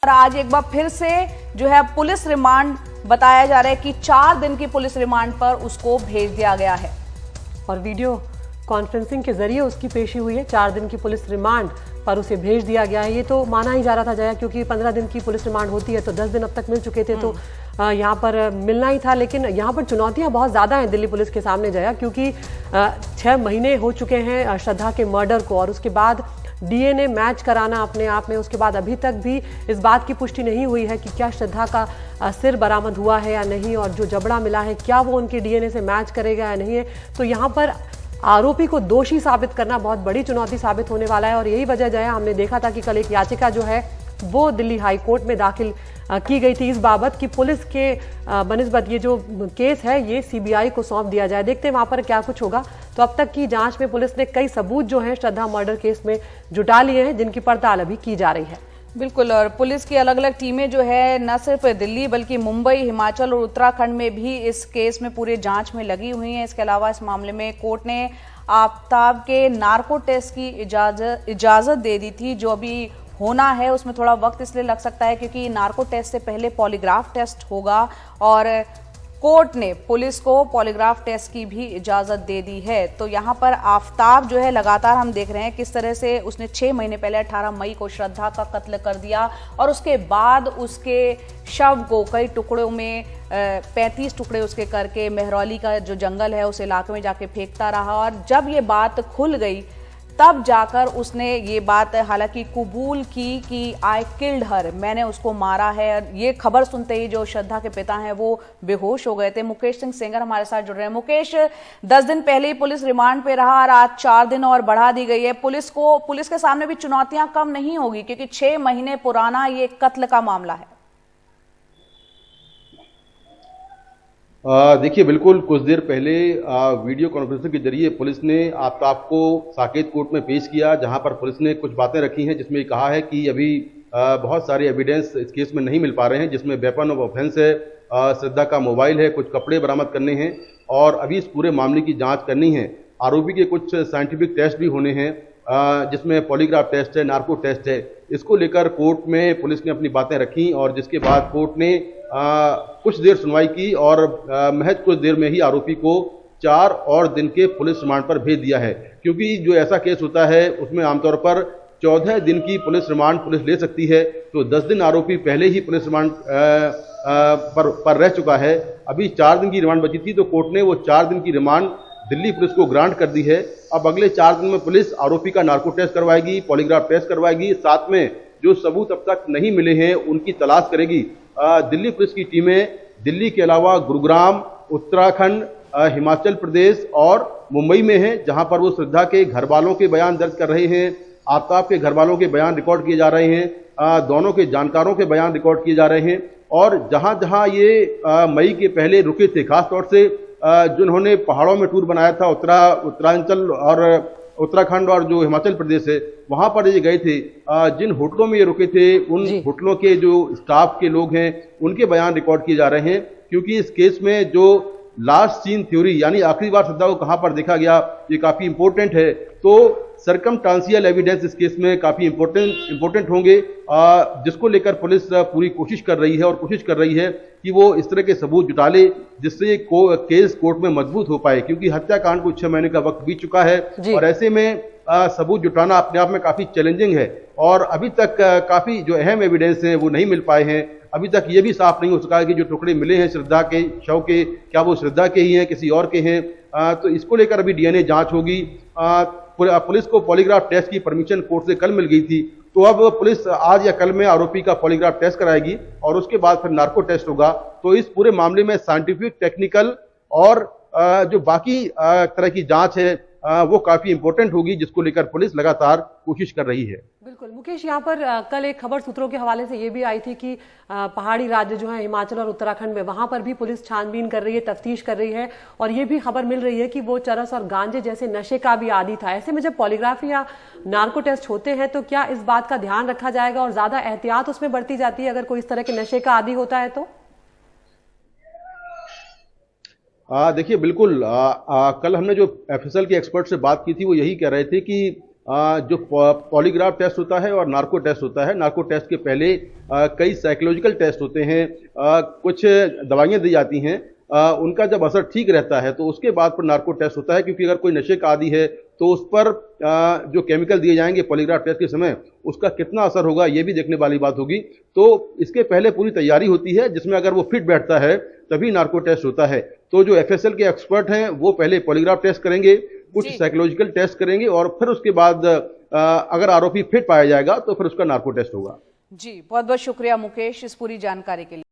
और आज एक बार फिर से जो है पुलिस रिमांड बताया जा रहा है कि 4 दिन की पुलिस रिमांड पर उसको भेज दिया गया है और वीडियो कॉन्फ्रेंसिंग के जरिए उसकी पेशी हुई है। 4 दिन की पुलिस रिमांड पर उसे भेज दिया गया है। ये तो माना ही जा रहा था जया, क्योंकि 15 दिन की पुलिस रिमांड होती है तो 10 दिन अब तक मिल चुके थे, तो यहाँ पर मिलना ही था। लेकिन यहाँ पर चुनौतियाँ बहुत ज़्यादा हैं दिल्ली पुलिस के सामने जया, क्योंकि 6 महीने हो चुके हैं श्रद्धा के मर्डर को, और उसके बाद डीएनए मैच कराना अपने आप में, उसके बाद अभी तक भी इस बात की पुष्टि नहीं हुई है कि क्या श्रद्धा का सिर बरामद हुआ है या नहीं, और जो जबड़ा मिला है क्या वो उनके डीएनए से मैच करेगा या नहीं है। तो यहाँ पर आरोपी को दोषी साबित करना बहुत बड़ी चुनौती साबित होने वाला है। और यही वजह जो है, हमने देखा था कि कल एक याचिका जो है वो दिल्ली हाई कोर्ट में दाखिल की गई थी इस बाबत कि पुलिस के बनिस्बत ये जो केस है ये सीबीआई को सौंप दिया जाए। देखते हैं वहां पर क्या कुछ होगा। तो अब तक की जांच में पुलिस ने कई सबूत जो हैं श्रद्धा मर्डर केस में जुटा लिए हैं, जिनकी पड़ताल अभी की जा रही है। बिल्कुल, और पुलिस की अलग अलग टीमें जो है न सिर्फ दिल्ली बल्कि मुंबई, हिमाचल और उत्तराखंड में भी इस केस में पूरे जांच में लगी हुई हैं। इसके अलावा इस मामले में कोर्ट ने आफ्ताब के नार्को टेस्ट की इजाजत दे दी थी, जो अभी होना है उसमें थोड़ा वक्त इसलिए लग सकता है क्योंकि नार्को टेस्ट से पहले पॉलीग्राफ टेस्ट होगा, और कोर्ट ने पुलिस को पॉलीग्राफ टेस्ट की भी इजाजत दे दी है। तो यहाँ पर आफ्ताब जो है लगातार हम देख रहे हैं किस तरह से उसने 6 महीने पहले 18 मई को श्रद्धा का कत्ल कर दिया, और उसके बाद उसके शव को कई टुकड़ों में 35 टुकड़े उसके करके मेहरौली का जो जंगल है उस इलाके में जाके फेंकता रहा। और जब ये बात खुल गई तब जाकर उसने ये बात हालांकि कबूल की कि आई किल्ड हर, मैंने उसको मारा है। ये खबर सुनते ही जो श्रद्धा के पिता हैं वो बेहोश हो गए थे। मुकेश सिंह सेंगर हमारे साथ जुड़ रहे हैं। मुकेश, 10 दिन पहले ही पुलिस रिमांड पे रहा और आज 4 दिन और बढ़ा दी गई है। पुलिस के सामने भी चुनौतियां कम नहीं होगी, क्योंकि 6 महीने पुराना ये कत्ल का मामला है। देखिए, बिल्कुल कुछ देर पहले वीडियो कॉन्फ्रेंसिंग के जरिए पुलिस ने आफ्ताब को साकेत कोर्ट में पेश किया, जहां पर पुलिस ने कुछ बातें रखी हैं, जिसमें कहा है कि अभी बहुत सारे एविडेंस इस केस में नहीं मिल पा रहे हैं, जिसमें वेपन ऑफ ऑफेंस है, श्रद्धा का मोबाइल है, कुछ कपड़े बरामद करने हैं, और अभी इस पूरे मामले की जांच करनी है। आरोपी के कुछ साइंटिफिक टेस्ट भी होने हैं, जिसमें पॉलीग्राफ टेस्ट है, नार्को टेस्ट है। इसको लेकर कोर्ट में पुलिस ने अपनी बातें रखी, और जिसके बाद कोर्ट ने कुछ देर सुनवाई की और महज कुछ देर में ही आरोपी को 4 और दिन के पुलिस रिमांड पर भेज दिया है। क्योंकि जो ऐसा केस होता है उसमें आमतौर पर 14 दिन की पुलिस रिमांड पुलिस ले सकती है, तो 10 दिन आरोपी पहले ही पुलिस रिमांड पर रह चुका है। अभी 4 दिन की रिमांड बची थी, तो कोर्ट ने वो 4 दिन की रिमांड दिल्ली पुलिस को ग्रांट कर दी है। अब अगले 4 दिन में पुलिस आरोपी का नार्को टेस्ट करवाएगी, पॉलीग्राफ टेस्ट करवाएगी, साथ में जो सबूत अब तक नहीं मिले हैं उनकी तलाश करेगी। दिल्ली पुलिस की टीमें दिल्ली के अलावा गुरुग्राम, उत्तराखंड, हिमाचल प्रदेश और मुंबई में हैं, जहां पर वो श्रद्धा के घर वालों के बयान दर्ज कर रहे हैं, आफ्ताब के घर वालों के बयान रिकॉर्ड किए जा रहे हैं, दोनों के जानकारों के बयान रिकॉर्ड किए जा रहे हैं। और जहां जहां ये मई के पहले रुके थे, खासतौर से जिन्होंने पहाड़ों में टूर बनाया था, उत्तरांचल और उत्तराखंड और जो हिमाचल प्रदेश है, वहां पर ये गए थे, जिन होटलों में ये रुके थे उन होटलों के जो स्टाफ के लोग हैं उनके बयान रिकॉर्ड किए जा रहे हैं। क्योंकि इस केस में जो लास्ट सीन थ्योरी, यानी आखिरी बार श्रद्धा को कहां पर देखा गया, ये काफी इंपॉर्टेंट है। तो सरकमस्टांशियल एविडेंस इस केस में काफी इंपॉर्टेंट होंगे, जिसको लेकर पुलिस पूरी कोशिश कर रही है, और कोशिश कर रही है कि वो इस तरह के सबूत जुटा ले जिससे केस कोर्ट में मजबूत हो पाए। क्योंकि हत्याकांड को 6 महीने का वक्त बीत चुका है, और ऐसे में सबूत जुटाना अपने आप में काफी चैलेंजिंग है, और अभी तक काफी जो अहम एविडेंस हैं वो नहीं मिल पाए हैं। अभी तक ये भी साफ नहीं हो सका है कि जो टुकड़े मिले हैं श्रद्धा के शव के, क्या वो श्रद्धा के ही हैं, किसी और के हैं। तो इसको लेकर अभी डीएनए जांच होगी। पुलिस को पॉलीग्राफ टेस्ट की परमिशन कोर्ट से कल मिल गई थी, तो अब पुलिस आज या कल में आरोपी का पॉलीग्राफ टेस्ट कराएगी, और उसके बाद फिर नार्को टेस्ट होगा। तो इस पूरे मामले में साइंटिफिक, टेक्निकल और जो बाकी तरह की जांच है वो काफी इंपॉर्टेंट होगी, जिसको लेकर पुलिस लगातार कोशिश कर रही है। बिल्कुल मुकेश, यहाँ पर कल एक खबर सूत्रों के हवाले से ये भी आई थी कि पहाड़ी राज्य जो है हिमाचल और उत्तराखंड में, वहां पर भी पुलिस छानबीन कर रही है, तफ्तीश कर रही है, और ये भी खबर मिल रही है कि वो चरस और गांजे जैसे नशे का भी आदी था। ऐसे में जब पॉलीग्राफी या नार्को टेस्ट होते हैं तो क्या इस बात का ध्यान रखा जाएगा और ज्यादा एहतियात उसमें बरती जाती है अगर कोई इस तरह के नशे का आदी होता है तो? देखिए, बिल्कुल कल हमने जो एफएसएल के एक्सपर्ट से बात की थी वो यही कह रहे थे कि जो पॉलीग्राफ टेस्ट होता है और नार्को टेस्ट होता है, नार्को टेस्ट के पहले कई साइकोलॉजिकल टेस्ट होते हैं, कुछ दवाइयाँ दी जाती हैं, उनका जब असर ठीक रहता है तो उसके बाद पर नार्को टेस्ट होता है, क्योंकि अगर कोई नशे का आदी है तो उस पर जो केमिकल दिए जाएंगे पॉलीग्राफ टेस्ट के समय उसका कितना असर होगा ये भी देखने वाली बात होगी। तो इसके पहले पूरी तैयारी होती है, जिसमें अगर वो फिट बैठता है तभी नार्को टेस्ट होता है। तो जो एफएसएल के एक्सपर्ट हैं वो पहले पॉलीग्राफ टेस्ट करेंगे, कुछ साइकोलॉजिकल टेस्ट करेंगे और फिर उसके बाद अगर आरोपी फिट पाया जाएगा तो फिर उसका नार्को टेस्ट होगा। जी, बहुत बहुत शुक्रिया मुकेश इस पूरी जानकारी के लिए।